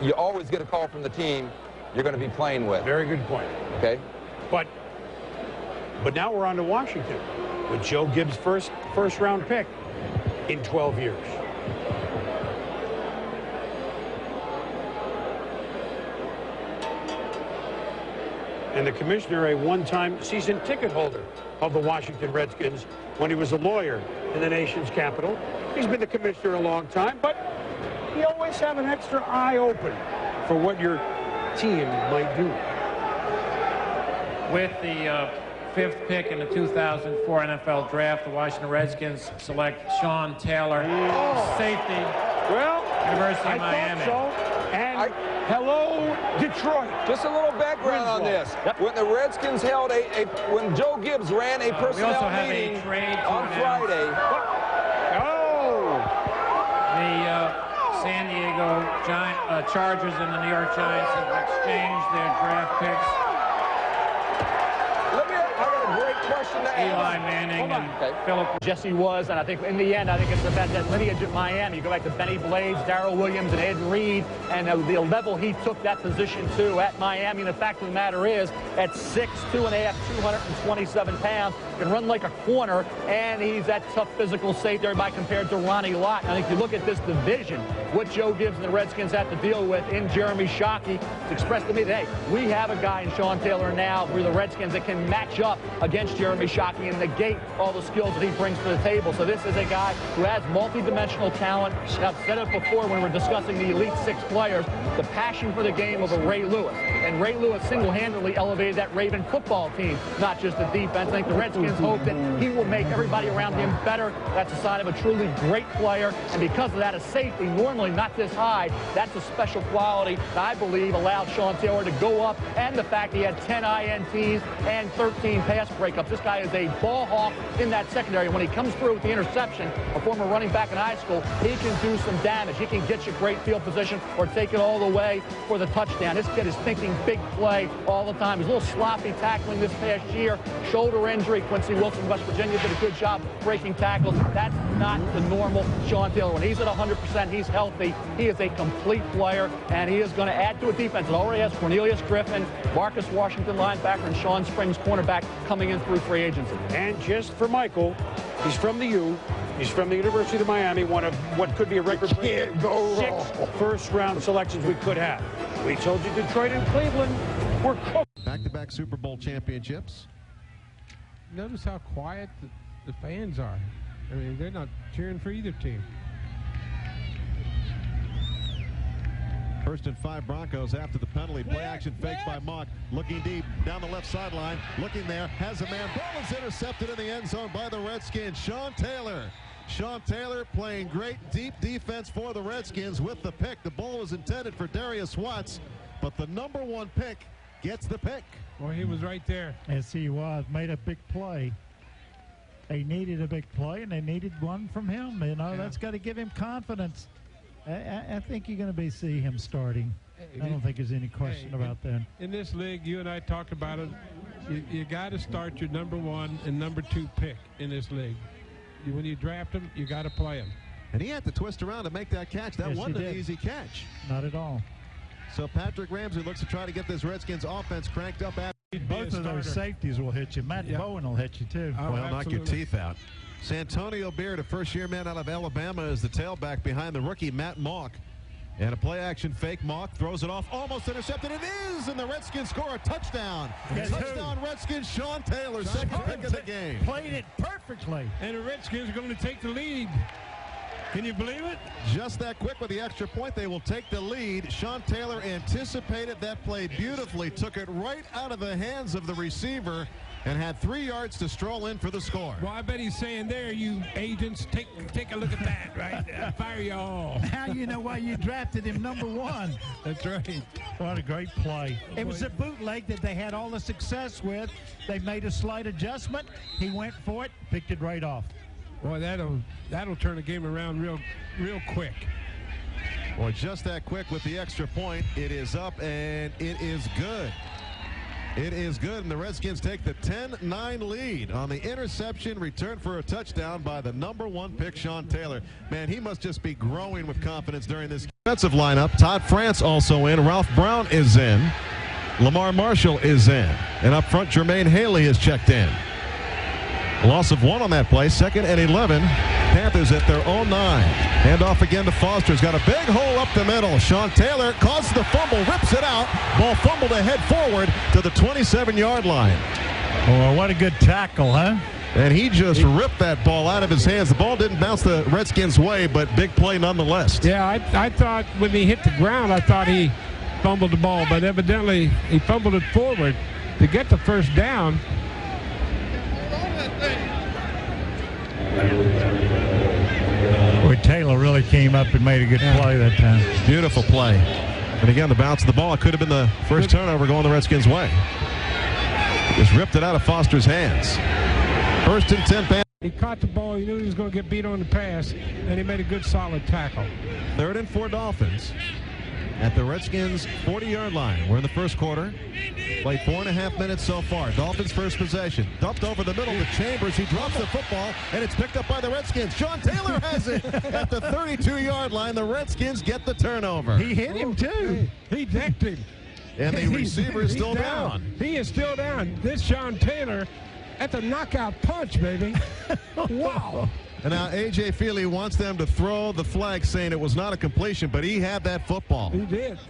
you always get a call from the team you're going to be playing with. Very good point. Okay. But now we're on to Washington with Joe Gibbs' first round pick in 12 years. And the commissioner, a one-time season ticket holder of the Washington Redskins when he was a lawyer in the nation's capital. He's been the commissioner a long time, but you always have an extra eye open for what your team might do. With the fifth pick in the 2004 NFL Draft, the Washington Redskins select Sean Taylor, safety, University of Miami. Thought so. And hello, Detroit. Just a little background on this. When the Redskins held when Joe Gibbs ran a personnel meeting on Friday. The San Diego Chargers and the New York Giants have exchanged their draft picks. Question to Eli Manning and Philip. Jesse was, and I think in the end, I think it's about that lineage at Miami. You go back to Benny Blades, Darrell Williams, and Ed Reed, and the level he took that position to at Miami. And the fact of the matter is, at 6'2", 227 pounds, can run like a corner, and he's that tough physical safety. Everybody compared to Ronnie Lott. And I think you look at this division, what Joe Gibbs and the Redskins have to deal with in Jeremy Shockey, it's expressed to me that, hey, we have a guy in Sean Taylor now for the Redskins that can match up against Jeremy Shockey and negate all the skills that he brings to the table. So this is a guy who has multi-dimensional talent. I've said it before when we're discussing the Elite Six players, the passion for the game of a Ray Lewis. And Ray Lewis single-handedly elevated that Raven football team, not just the defense. I think the Redskins hope that he will make everybody around him better. That's a sign of a truly great player. And because of that, a safety, normally not this high, that's a special quality that I believe allowed Sean Taylor to go up. And the fact he had 10 INTs and 13 pass breakups. This guy is a ball hawk in that secondary. When he comes through with the interception, a former running back in high school, he can do some damage. He can get you great field position or take it all the way for the touchdown. This kid is thinking big play all the time. He's a little sloppy tackling this past year. Shoulder injury. Quincy Wilson, West Virginia, did a good job breaking tackles. That's not the normal Sean Taylor. When he's at 100%, he's healthy. He is a complete player, and he is going to add to a defense. It already has Cornelius Griffin, Marcus Washington, linebacker, and Sean Springs, cornerback, coming in through free agency. And just for Michael, he's from the U. He's from the University of Miami, one of what could be a record-breaking 6 first-round selections we could have. We told you Detroit and Cleveland were cooked. Back-to-back Super Bowl championships. Notice how quiet the fans are. I mean, they're not cheering for either team. 1st and 5 Broncos after the penalty. Play action fake by Mock. Looking deep down the left sideline. Looking there. Has a man. Ball is intercepted in the end zone by the Redskins. Sean Taylor. Sean Taylor playing great deep defense for the Redskins with the pick. The ball was intended for Darius Watts, but the #1 pick gets the pick. Well, he was right there. Yes, he was. Made a big play. They needed a big play, and they needed one from him. You know, that's got to give him confidence. I think you're going to see him starting. I don't think there's any question about that. In this league, you and I talked about it. You got to start your #1 and #2 pick in this league. When you draft him, you got to play him. And he had to twist around to make that catch. That wasn't an easy catch. Not at all. So Patrick Ramsey looks to try to get this Redskins offense cranked up. Both of those safeties will hit you. Matt Bowen will hit you, too. Well, knock your teeth out. Santonio Beard, a first-year man out of Alabama, is the tailback behind the rookie Matt Mock. And a play-action fake. Mock throws it off, almost intercepted. It is, and the Redskins score a touchdown. Touchdown Redskins, Sean Taylor, second pick of the game. Played it perfectly. And the Redskins are going to take the lead. Can you believe it? Just that quick with the extra point, they will take the lead. Sean Taylor anticipated that play beautifully, took it right out of the hands of the receiver, and had 3 yards to stroll in for the score. Well, I bet he's saying there, you agents, take a look at that, right? Fire you all. Now you know why you drafted him #1. That's right. What a great play. It was a bootleg that they had all the success with. They made a slight adjustment. He went for it, picked it right off. Boy, that'll turn the game around real quick. Well, just that quick with the extra point. It is up, and it is good. It is good, and the Redskins take the 10-9 lead on the interception return for a touchdown by the #1 pick, Sean Taylor. Man, he must just be growing with confidence during this game. Defensive lineup. Todd France also in. Ralph Brown is in. Lamar Marshall is in. And up front, Jermaine Haley is checked in. Loss of 1 on that play. 2nd and 11. Panthers at their own 9. Handoff again to Foster. He's got a big hole up the middle. Sean Taylor causes the fumble, rips it out. Ball fumbled to head forward to the 27-yard line. Oh, what a good tackle, huh? And he just ripped that ball out of his hands. The ball didn't bounce the Redskins' way, but big play nonetheless. Yeah, I thought when he hit the ground, I thought he fumbled the ball, but evidently he fumbled it forward to get the first down. Boy, Taylor really came up and made a good play that time. Beautiful play. And again, the bounce of the ball, it could have been the first turnover going the Redskins' way. Just ripped it out of Foster's hands. 1st and 10. He caught the ball. He knew he was going to get beat on the pass, and he made a good, solid tackle. 3rd and 4 Dolphins at the Redskins' 40-yard line. We're in the first quarter. Played 4.5 minutes so far. Dolphins' first possession. Dumped over the middle to Chambers. He drops the football, and it's picked up by the Redskins. Sean Taylor has it at the 32-yard line. The Redskins get the turnover. He hit him, too. He decked him. And the receiver is still down. He is still down. This Sean Taylor at the knockout punch, baby. Wow. And now A.J. Feely wants them to throw the flag, saying it was not a completion, but he had that football. He did.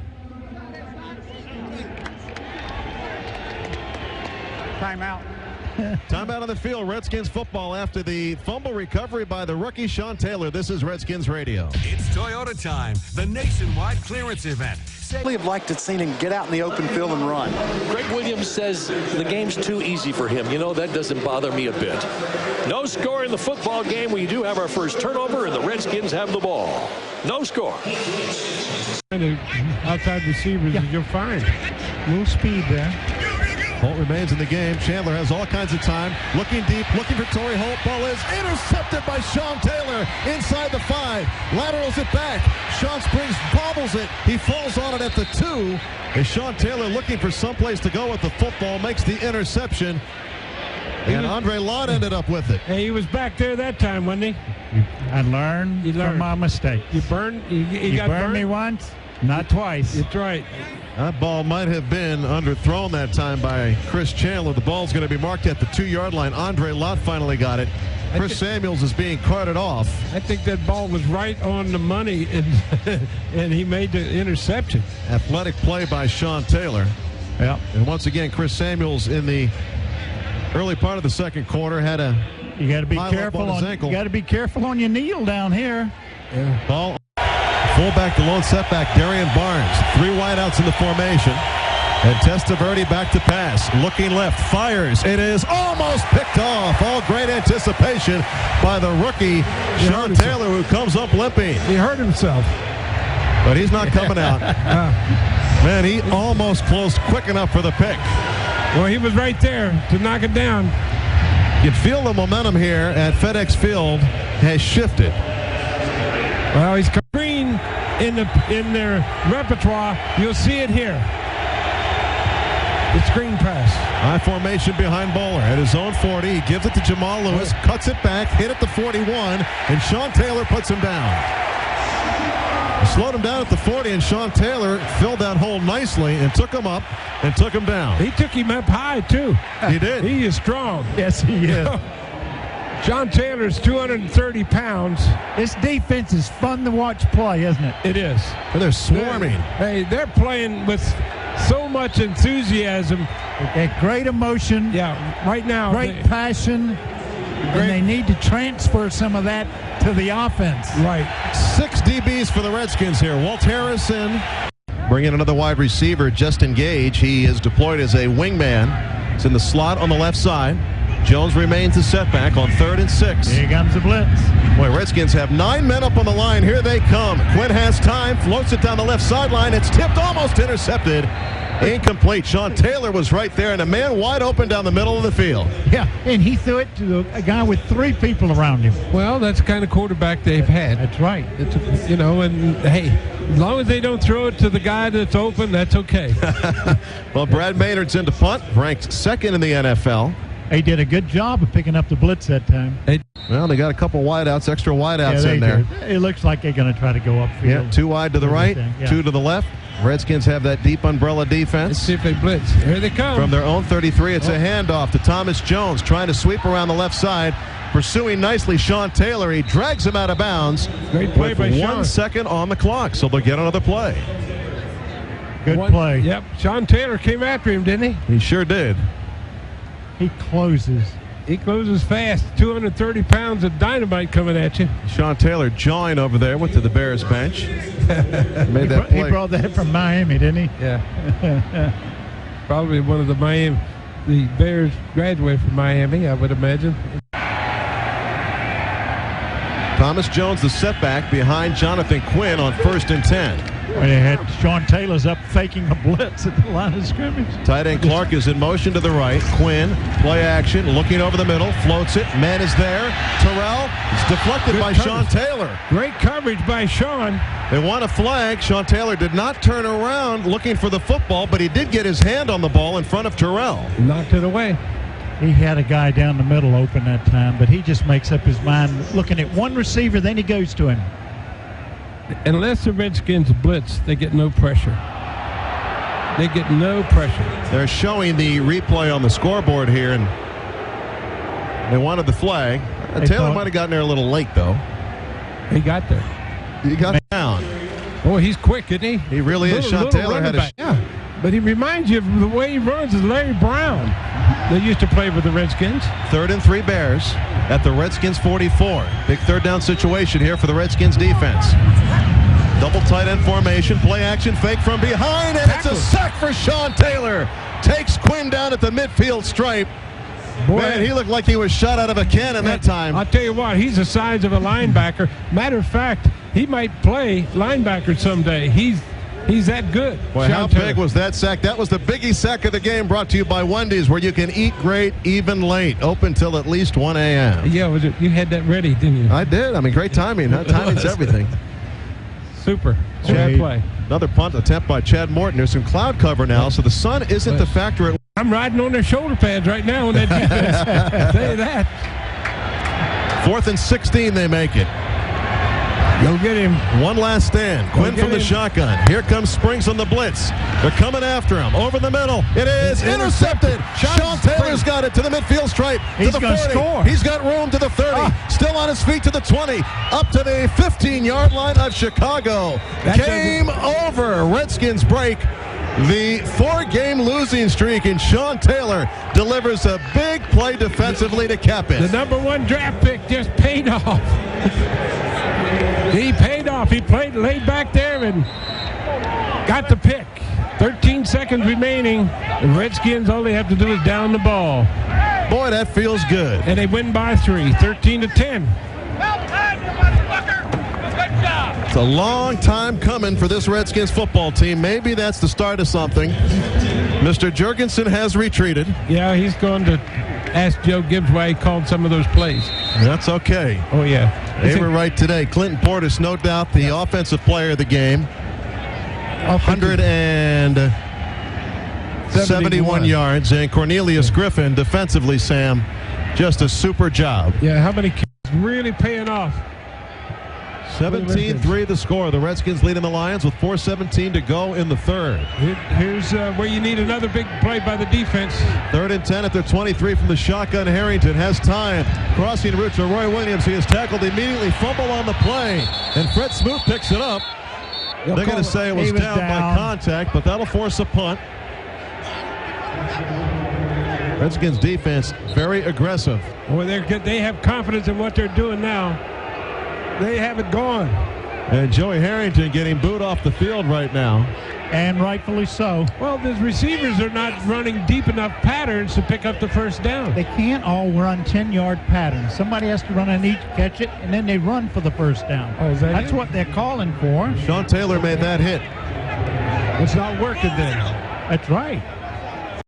Timeout. Timeout on the field. Redskins football after the fumble recovery by the rookie Sean Taylor. This is Redskins Radio. It's Toyota time, the nationwide clearance event. Really have liked to see him get out in the open field and run. Greg Williams says the game's too easy for him. You know, that doesn't bother me a bit. No score in the football game. We do have our first turnover, and the Redskins have the ball. No score. Outside receivers, you're fine. Little speed there. Holt remains in the game. Chandler has all kinds of time. Looking deep, looking for Torrey Holt. Ball is intercepted by Sean Taylor inside the 5. Laterals it back. Sean Springs bobbles it. He falls on it at the 2. As Sean Taylor looking for someplace to go with the football, makes the interception. And Andre Lott ended up with it. Hey, he was back there that time, wasn't he? I learned from my mistake. You burned? You got burned me once, not twice. That's right. That ball might have been underthrown that time by Chris Chandler. The ball's going to be marked at the 2-yard line. Andre Lott finally got it. Chris Samuels is being carted off. I think that ball was right on the money, and he made the interception. Athletic play by Sean Taylor. Yeah. And once again, Chris Samuels in the early part of the second quarter had a You got to be careful on his ankle. You got to be careful on your kneel down here. Yeah. Ball. Fullback, the lone setback, Darian Barnes. 3 wideouts in the formation. And Testaverde back to pass. Looking left, fires. It is almost picked off. All great anticipation by the rookie, Sean Taylor, who comes up limping. He hurt himself. But he's not coming out. Man, he almost closed quick enough for the pick. Well, he was right there to knock it down. You feel the momentum here at FedEx Field has shifted. Well, he's green in their repertoire. You'll see it here. The screen pass. High formation behind Bowler at his own 40. He gives it to Jamal Lewis, cuts it back, hit at the 41, and Sean Taylor puts him down. He slowed him down at the 40, and Sean Taylor filled that hole nicely and took him up and took him down. He took him up high, too. He did. He is strong. Yes, he is. Sean Taylor's 230 pounds. This defense is fun to watch play, isn't it? It is. They're swarming. They're playing with so much enthusiasm. Great emotion. Yeah, right now. Great passion. And they need to transfer some of that to the offense. Right. 6 DBs for the Redskins here. Walt Harrison. Bring in another wide receiver, Justin Gage. He is deployed as a wingman. It's in the slot on the left side. Jones remains a setback on 3rd and 6. Here comes the blitz. Boy, Redskins have 9 men up on the line. Here they come. Quinn has time, floats it down the left sideline. It's tipped, almost intercepted. Incomplete. Sean Taylor was right there, and a man wide open down the middle of the field. Yeah, and he threw it to a guy with 3 people around him. Well, that's the kind of quarterback they've had. That's right. It's, you know, and hey, as long as they don't throw it to the guy that's open, that's okay. Well, Brad Maynard's into punt, ranked 2nd in the NFL. They did a good job of picking up the blitz that time. Well, they got a couple wideouts, extra wideouts in there. It looks like they're going to try to go upfield. Yeah, 2 wide to the right, 2 to the left. Redskins have that deep umbrella defense. Let's see if they blitz. Here they come. From their own 33, it's a handoff to Thomas Jones, trying to sweep around the left side. Pursuing nicely, Sean Taylor. He drags him out of bounds. Great play with by 1 Sean. second on the clock, so they'll get another play. Good play. Yep, Sean Taylor came after him, didn't he? He sure did. He closes. He closes fast. 230 pounds of dynamite coming at you. Sean Taylor jawing over there, went to the Bears bench. Made that play. He brought that from Miami, didn't he? Yeah. Probably one of the Bears graduated from Miami, I would imagine. Thomas Jones, the setback behind Jonathan Quinn on 1st and 10. They had Sean Taylor's up faking a blitz at the line of scrimmage. Tight end Clark is in motion to the right. Quinn, play action, looking over the middle, floats it. Man is there. Terrell is deflected by Sean Taylor. Great coverage by Sean. They want a flag. Sean Taylor did not turn around looking for the football, but he did get his hand on the ball in front of Terrell. Knocked it away. He had a guy down the middle open that time, but he just makes up his mind looking at one receiver, then he goes to him. Unless the Redskins blitz, they get no pressure. They get no pressure. They're showing the replay on the scoreboard here, and they wanted the flag. Taylor might have gotten there a little late, though. He got there. He got down. Oh, he's quick, isn't he? He really is. Sean Taylor had a... Yeah, but he reminds you of the way he runs is Larry Brown. They used to play with the Redskins. 3rd and 3 Bears at the Redskins 44. Big 3rd down situation here for the Redskins defense. Double tight end formation, play action, fake from behind, and it's a sack for Sean Taylor. Takes Quinn down at the midfield stripe. Boy, man, he looked like he was shot out of a cannon that time. I'll tell you what, he's the size of a linebacker. Matter of fact, he might play linebacker someday. He's that good. Boy, how big was that sack? That was the biggie sack of the game, brought to you by Wendy's, where you can eat great even late. Open till at least 1 a.m. Yeah, you had that ready, didn't you? I did. I mean, great timing. Timing's everything. Super. Chad play. Another punt attempt by Chad Morton. There's some cloud cover now, so the sun isn't the factor. I'm riding on their shoulder pads right now on that defense. Say that. 4th and 16, they make it. Go get him. One last stand. Quinn from the shotgun. Here comes Springs on the blitz. They're coming after him. Over the middle. It is intercepted. Sean Taylor's got it to the midfield stripe. He's to the going 40. to score. He's got room to the 30. Still on his feet to the 20. Up to the 15-yard line of Chicago. Game over. Redskins break the 4-game losing streak, and Sean Taylor delivers a big play defensively to cap it. The #1 draft pick just paid off. He paid off. He laid back there and got the pick. 13 seconds remaining. The Redskins, all they have to do is down the ball. Boy, that feels good. And they win by 3, 13-10. It's a long time coming for this Redskins football team. Maybe that's the start of something. Mr. Jurgensen has retreated. Yeah, he's going to ask Joe Gibbs why he called some of those plays. That's okay. Oh, yeah. They were right today. Clinton Portis, no doubt, the offensive player of the game. 171 yards. And Cornelius Griffin, defensively, Sam, just a super job. Yeah, how many kids really paying off? 17-3 the score. The Redskins leading the Lions with 4:17 to go in the 3rd. Here's where you need another big play by the defense. 3rd and 10 at their 23 from the shotgun. Harrington has time. Crossing route to Roy Williams. He is tackled immediately. Fumble on the play. And Fred Smoot picks it up. They're going to say it was down by contact, but that'll force a punt. Redskins defense very aggressive. Well, they have confidence in what they're doing now. They have it gone. And Joey Harrington getting booed off the field right now. And rightfully so. Well, the receivers are not running deep enough patterns to pick up the first down. They can't all run 10-yard patterns. Somebody has to run an each, catch it, and then they run for the first down. Oh, that's what they're calling for. Sean Taylor made that hit. It's not working then. That's right.